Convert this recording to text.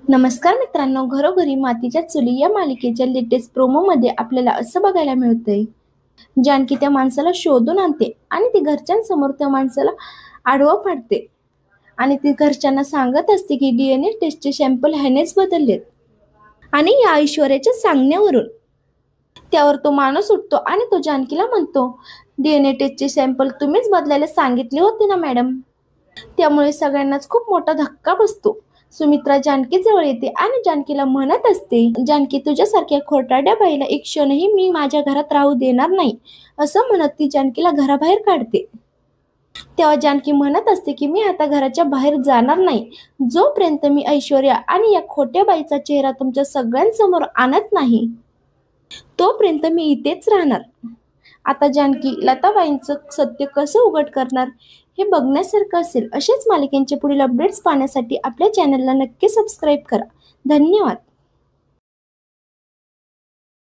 नमस्कार मित्रांनो, घरोघरी मातीच्या चुली या मालिकेच्या लेटेस्ट प्रोमोमध्ये आपल्याला असं बघायला मिळतंय, जानकी त्या माणसाला शोधून आणते आणि ती घरच्यांसमोर त्या माणसाला आडवं पाडते आणि ती घरच्यांना सांगत असते की DNA टेस्टचे सॅम्पल ह्यानेच बदललेत. आणि या ऐश्वर्याच्या सांगण्यावरून त्यावर तो माणूस उठतो आणि तो जानकीला म्हणतो, DNA टेस्टचे सॅम्पल तुम्हीच बदलायला सांगितले होते ना मॅडम. त्यामुळे सगळ्यांनाच खूप मोठा धक्का बसतो. सुमित्रा जानकी जवळ येते आणि जानकीला म्हणत असते, जानकी तुझ्यासारख्या खोटारड्या बाईला एक क्षणही मी माझ्या घरात राहू देणार नाही, असं म्हणत ती जानकीला घराबाहेर काढते. तेव्हा जानकी म्हणत असते की मी आता घराच्या बाहेर जाणार नाही, जोपर्यंत मी ऐश्वर्या आणि या खोट्या बाईचा चेहरा तुमच्या सगळ्यांसमोर आणत नाही, तोपर्यंत मी इथेच राहणार. आता जानकी लताबाईंचं सत्य कसं उघड करणार हे बघण्यासारखं असेल. असेच मालिकेचे पुढील अपडेट्स पाहण्यासाठी आपल्या चॅनलला नक्की सबस्क्राईब करा. धन्यवाद.